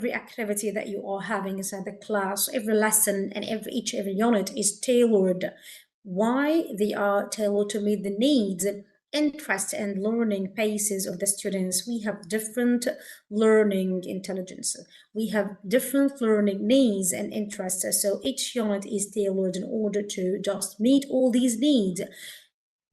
every activity that you are having inside the class, every lesson and every unit is tailored. Why? They are tailored to meet the needs, interest and learning paces of the students. We have different learning intelligence. We have different learning needs and interests. So each unit is tailored in order to just meet all these needs.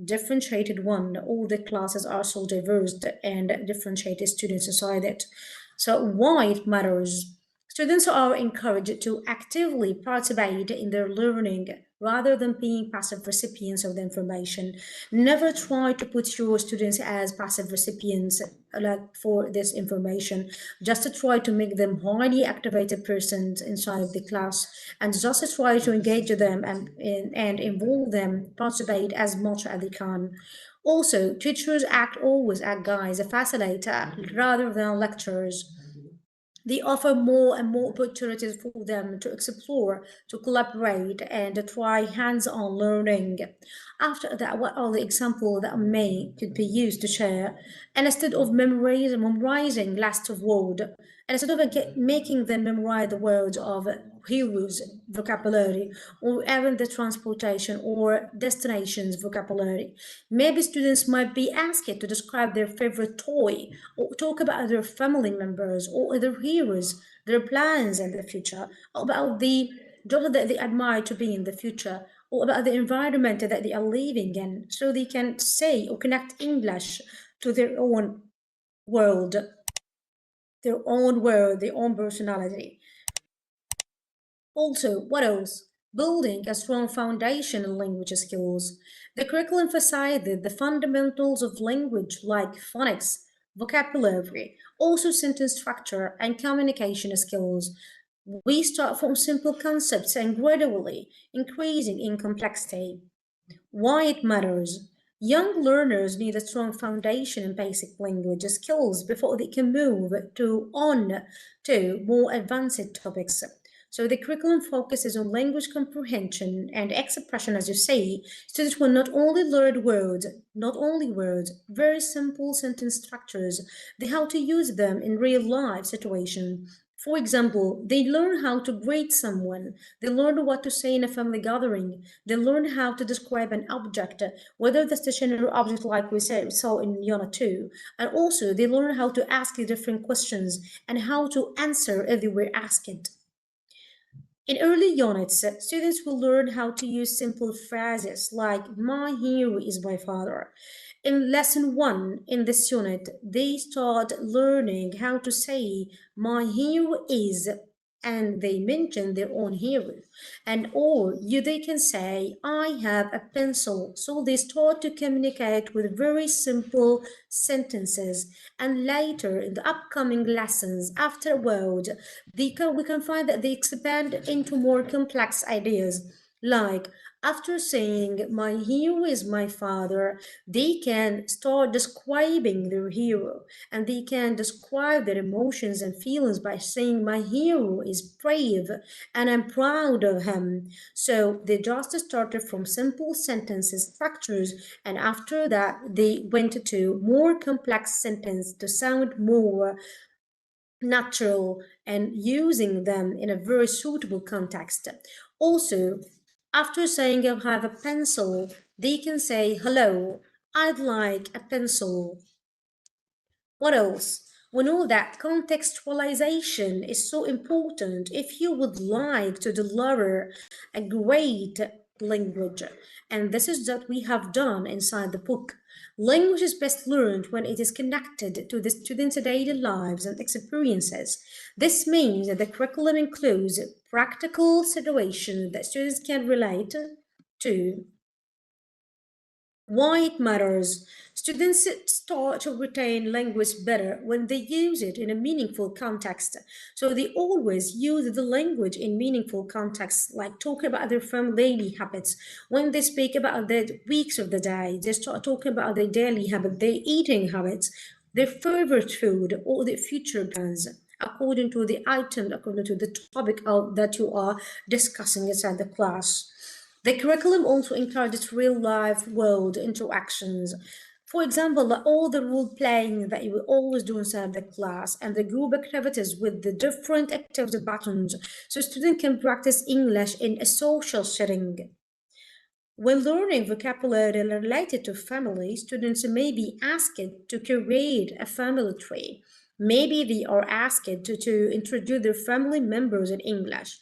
Differentiated one, all the classes are so diverse and differentiated students inside it. So why it matters? Students are encouraged to actively participate in their learning rather than being passive recipients of the information. Never try to put your students as passive recipients for this information. Just to try to make them highly activated persons inside the class, and just to try to engage them and involve them, participate as much as they can. Also, teachers always act guys, a facilitator rather than lecturers. They offer more and more opportunities for them to explore, to collaborate, and to try hands-on learning. After that, what are the examples that may could be used to share? And instead of memorizing last of word, and instead of making them memorize the words of heroes vocabulary, or even the transportation or destinations vocabulary, maybe students might be asked to describe their favorite toy, or talk about their family members or their heroes, their plans in the future, or about the job that they admire to be in the future, or about the environment that they are living in, so they can say or connect English to their own world, their own personality. Also, what else? Building a strong foundation in language skills. The curriculum emphasizes the fundamentals of language like phonics, vocabulary, also sentence structure and communication skills. We start from simple concepts and gradually increasing in complexity. Why it matters? Young learners need a strong foundation in basic language skills before they can move on to more advanced topics. So the curriculum focuses on language comprehension and expression, as you say. Students will not only learn words, not only words, very simple sentence structures, they how to use them in real life situation. For example, they learn how to greet someone, they learn what to say in a family gathering, they learn how to describe an object, whether the stationary object like saw in Unit 2, and also they learn how to ask different questions and how to answer if they were asked. In early units, students will learn how to use simple phrases like, my hero is my father. In lesson 1 in this unit, they start learning how to say, my hero is, and they mention their own hero. And or they can say, I have a pencil. So they start to communicate with very simple sentences. And later in the upcoming lessons, afterward, we can find that they expand into more complex ideas. Like after saying, my hero is my father, they can start describing their hero, and they can describe their emotions and feelings by saying, my hero is brave and I'm proud of him. So they just started from simple sentences structures, and after that they went to more complex sentence to sound more natural and using them in a very suitable context. Also, after saying I have a pencil, they can say, hello, I'd like a pencil. What else? We know that contextualization is so important if you would like to deliver a great language. And this is what we have done inside the book. Language is best learned when it is connected to the students' daily lives and experiences. This means that the curriculum includes practical situations that students can relate to. Why it matters. Students start to retain language better when they use it in a meaningful context. So they always use the language in meaningful contexts, like talking about their daily habits. When they speak about the weeks of the day, they start talking about their daily habit, their eating habits, their favorite food, or their future plans, according to the item, according to the topic that you are discussing inside the class. The curriculum also encourages real-life world interactions. For example, all the role playing that you will always do inside the class and the group activities with the different activity patterns so students can practice English in a social setting. When learning vocabulary related to family, students may be asked to create a family tree. Maybe they are asked to introduce their family members in English.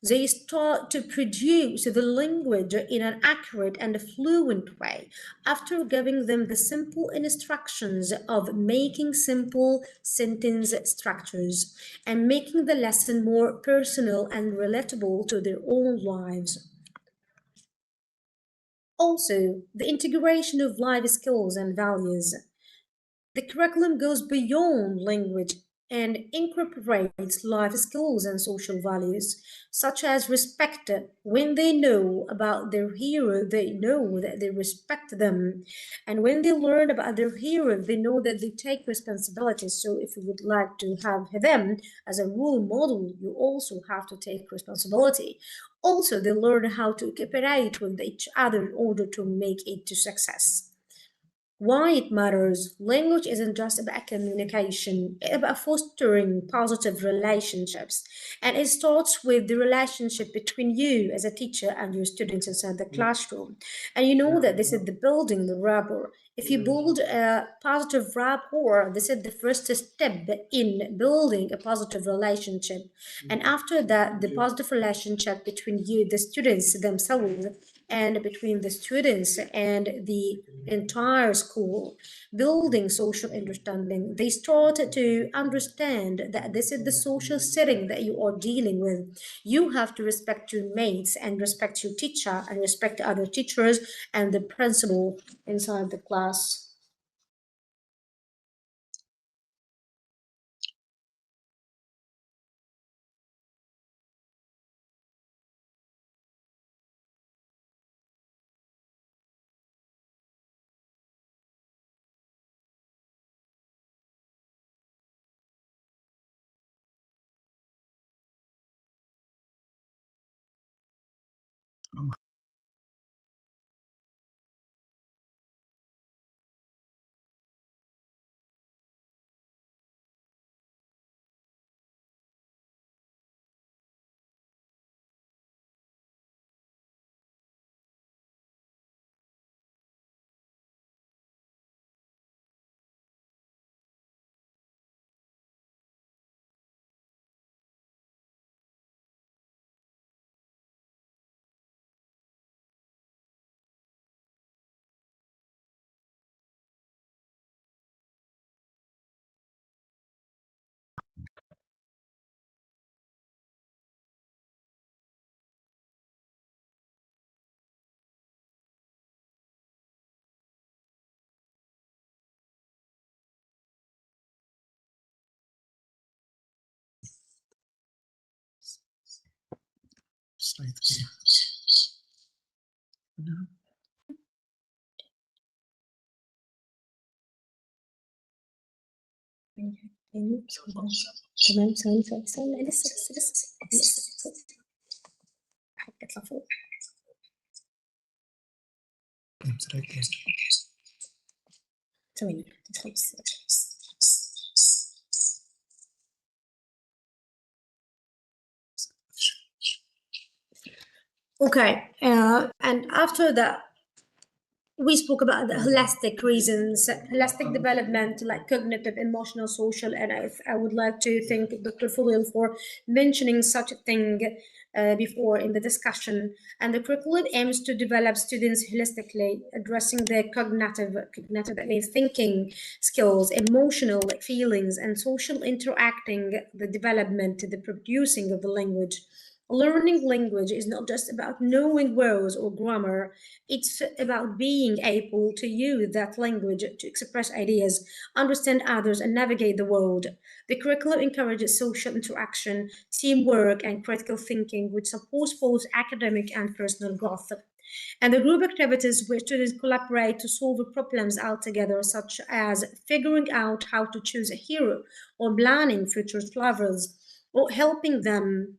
They start to produce the language in an accurate and fluent way after giving them the simple instructions of making simple sentence structures and making the lesson more personal and relatable to their own lives. Also, the integration of life skills and values. The curriculum goes beyond language and incorporates life skills and social values, such as respect. When they know about their hero, they know that they respect them. And when they learn about their hero, they know that they take responsibility. So if you would like to have them as a role model, you also have to take responsibility. Also, they learn how to cooperate with each other in order to make it to success. Why it matters. Language isn't just about communication, it's about fostering positive relationships. And it starts with the relationship between you as a teacher and your students inside the classroom. And you know that this is the building the rapport. If you build a positive rapport, this is the first step in building a positive relationship. And after that, the positive relationship between you, the students themselves, and between the students and the entire school, building social understanding. They start to understand that this is the social setting that you are dealing with. You have to respect your mates and respect your teacher and respect other teachers and the principal inside the class. تمام ثواني ثواني ثواني لسه حاجة تطلع فوق. ثواني تدخل بس. Okay, and after that, we spoke about the holistic reasons, holistic development, like cognitive, emotional, social, and I would like to thank Dr. Fulil for mentioning such a thing before in the discussion. And the curriculum aims to develop students holistically, addressing their cognitive I mean, thinking skills, emotional feelings, and social interacting, the development, the producing of the language. Learning language is not just about knowing words or grammar, it's about being able to use that language to express ideas, understand others, and navigate the world. The curriculum encourages social interaction, teamwork, and critical thinking, which supports both academic and personal growth. And the group activities where students collaborate to solve problems out together, such as figuring out how to choose a hero or planning future travels or helping them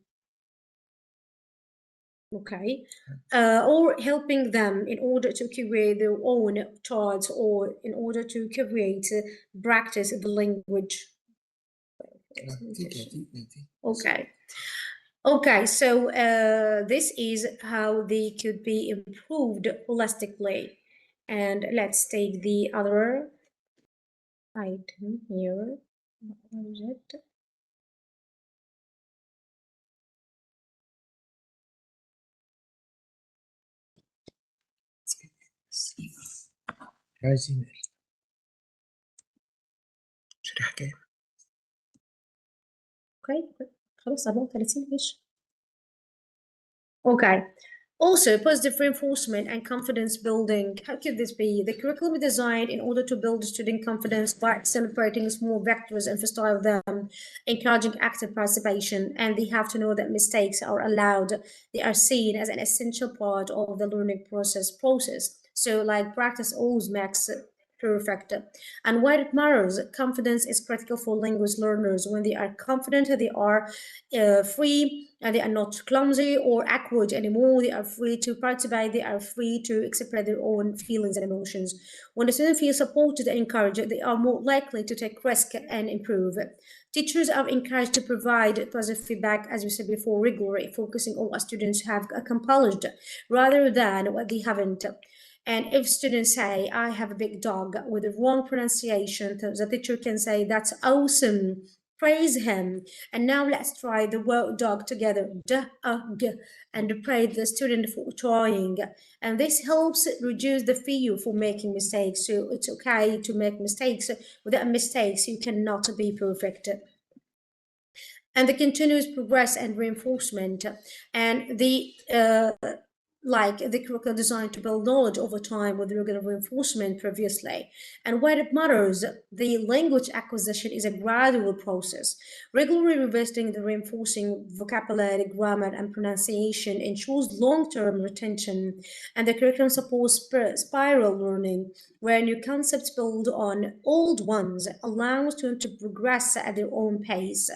okay, or helping them in order to create their own thoughts or in order to create practice the language. Okay. Okay, so this is how they could be improved holistically. And let's take the other item here. What is it? عايزين شريحة كام؟ Okay, خلاص 34 ماشي. Okay. Also, positive reinforcement and confidence building. How could this be? The curriculum is designed in order to build student confidence by celebrating small victories, emphasizing them, encouraging active participation, and they have to know that mistakes are allowed. They are seen as an essential part of the learning process. So, like practice always makes perfect. And why it matters, confidence is critical for language learners. When they are confident, they are free and they are not clumsy or awkward anymore. They are free to participate, they are free to express their own feelings and emotions. When the student feels supported and encouraged, they are more likely to take risk and improve. Teachers are encouraged to provide positive feedback, as we said before, regularly, focusing on what students have accomplished rather than what they haven't. And if students say, I have a big dog with the wrong pronunciation, the teacher can say, that's awesome. Praise him. And now let's try the word dog together. Dog. And praise the student for trying. And this helps reduce the fear for making mistakes. So it's okay to make mistakes. Without mistakes, you cannot be perfect. And the continuous progress and reinforcement and the like the curriculum designed to build knowledge over time with regular reinforcement previously. And when it matters, the language acquisition is a gradual process. Regularly revisiting the reinforcing vocabulary, grammar, and pronunciation ensures long-term retention, and the curriculum supports spiral learning, where new concepts build on old ones, allowing students to progress at their own pace.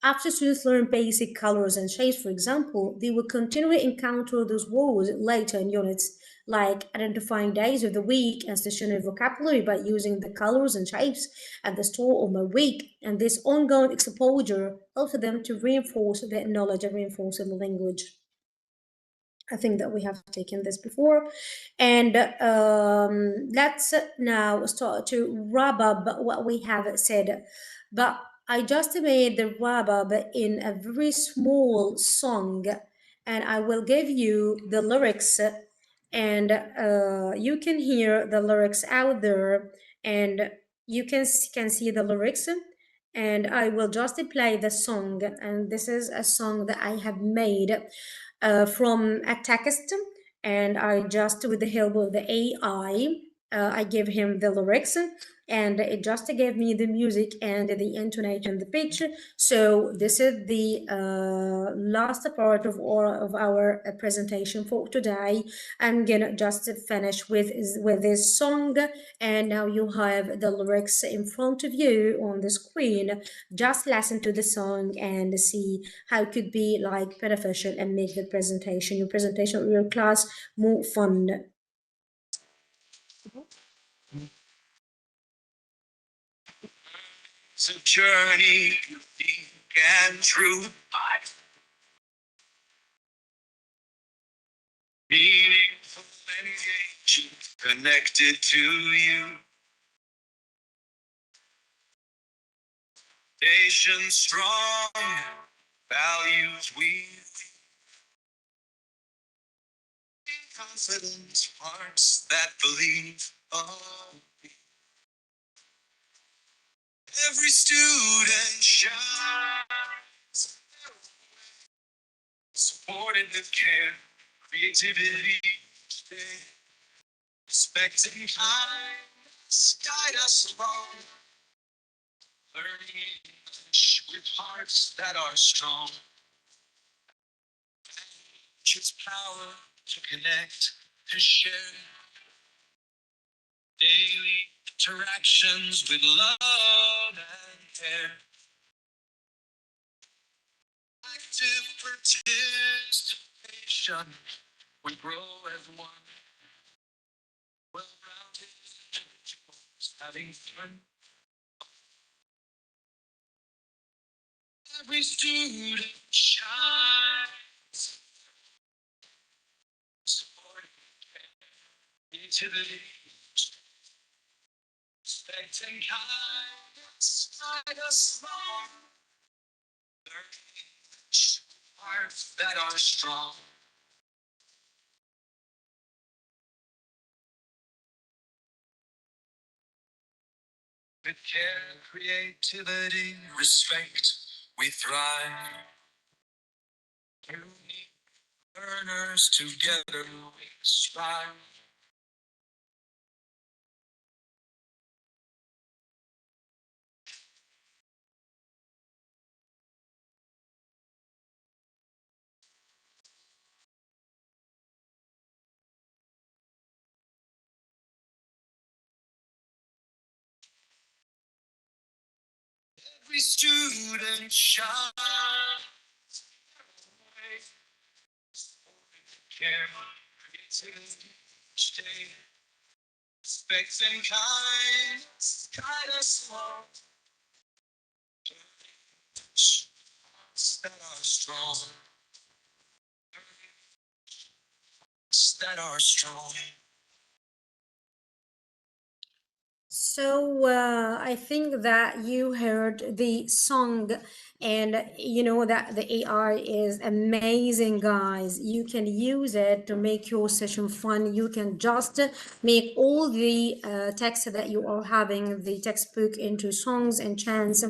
After students learn basic colors and shapes, for example, they will continually encounter those words later in units, like identifying days of the week and stationary vocabulary by using the colors and shapes at the store of my week. And this ongoing exposure helps them to reinforce their knowledge and reinforce the language. I think that we have taken this before. And let's now start to wrap up what we have said. But I just made the wrap up in a very small song, and I will give you the lyrics, and you can hear the lyrics out there, and you can see the lyrics. And I will just play the song, and this is a song that I have made from a text, and I just, with the help of the AI, I gave him the lyrics, and it just gave me the music and the intonation, the pitch. So this is the last part of our presentation for today. I'm gonna just finish with this song, and now you have the lyrics in front of you on the screen. Just listen to the song and see how it could be like beneficial and make the presentation, your presentation of your class more fun. It's a journey unique and true. Meaningful, engaging, connected to you. Nation strong, values we. Confidence, hearts that believe. Oh, every student shines, supported with care, creativity, respecting kindness, guide us along, learning English with hearts that are strong. Choose power to connect, to share daily interactions with love and care. collective participation, we grow as one. Well-rounded individuals having fun. Every student shines, supporting creativity, respect and kindness guide us along. Learning hearts that are strong. With care, creativity, respect, we thrive. Unique learners together we strive. Every student shines. Care, creativity, each day. Respect and kindness guide us along. Hearts that are strong. Hearts that are strong. So I think that you heard the song, and you know that the AI is amazing, guys. You can use it to make your session fun. You can just make all the text that you are having, the textbook, into songs and chants,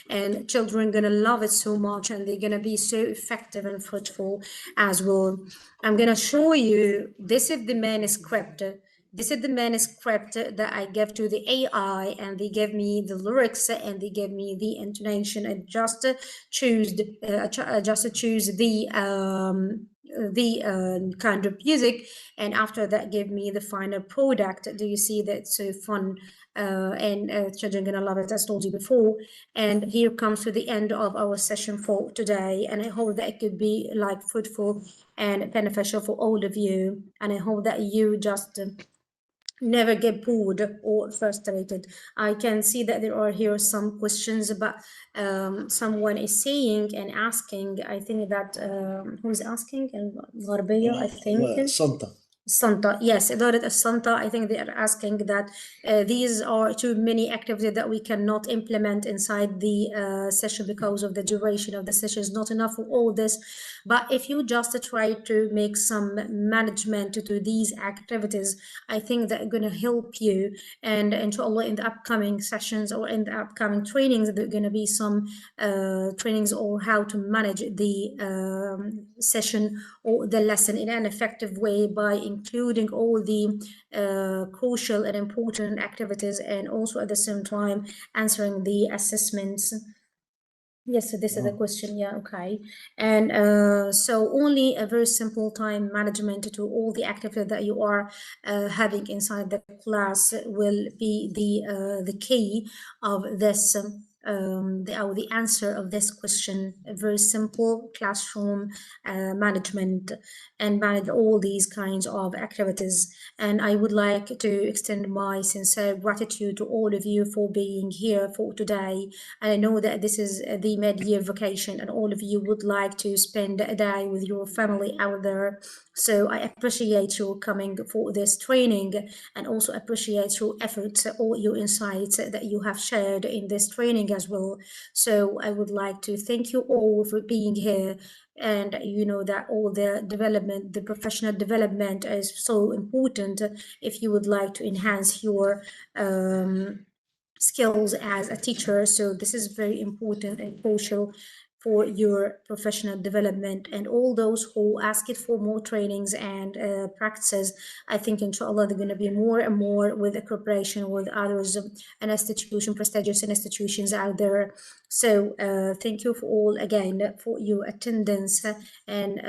and children gonna love it so much, and they're gonna be so effective and fruitful as well. I'm gonna show you. This is the manuscript. This is the manuscript that I gave to the AI, and they gave me the lyrics and they gave me the intonation. I just choose just choose the kind of music, and after that give me the final product. Do you see that? It's so fun, and children gonna love it, as told you before. And here comes to the end of our session for today, and I hope that it could be like fruitful and beneficial for all of you, and I hope that you just never get bored or frustrated. I can see that there are here some questions, but someone is saying and asking. I think that who's asking? الغربية, I think. سلطة. Santa, yes, إدارة السلطة. I think they are asking that these are too many activities that we cannot implement inside the session because of the duration of the session is not enough for all this. But if you just try to make some management to these activities, I think that going to help you. And inshallah, in the upcoming sessions or in the upcoming trainings, there are going to be some trainings or how to manage the session or the lesson in an effective way by including all the crucial and important activities, and also at the same time answering the assessments. Yes, so this is the question. Yeah, okay. And so only a very simple time management to all the activities that you are having inside the class will be the key of this the answer of this question. A very simple classroom management, and manage all these kinds of activities. And I would like to extend my sincere gratitude to all of you for being here for today. And I know that this is the mid-year vacation, and all of you would like to spend a day with your family out there. So I appreciate your coming for this training, and also appreciate your efforts, all your insights that you have shared in this training as well. So I would like to thank you all for being here. And you know that all the development, the professional development is so important if you would like to enhance your skills as a teacher. So this is very important and crucial for your professional development. And all those who ask it for more trainings and practices, I think inshallah they're going to be more and more with the cooperation with others and institution, prestigious institutions out there. So thank you for all again for your attendance, and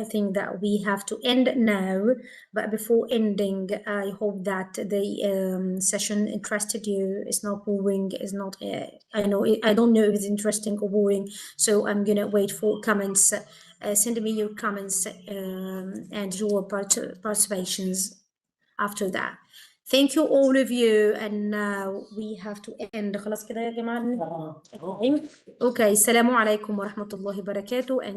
I think that we have to end now. But before ending, I hope that the session interested you. It's not boring. It's not. I don't know if it's interesting or boring. So I'm gonna wait for comments. Send me your comments and your participations after that. Thank you all of you, and now we have to end. خلاص كده يا جماعة. Okay, السلام عليكم ورحمة الله وبركاته. And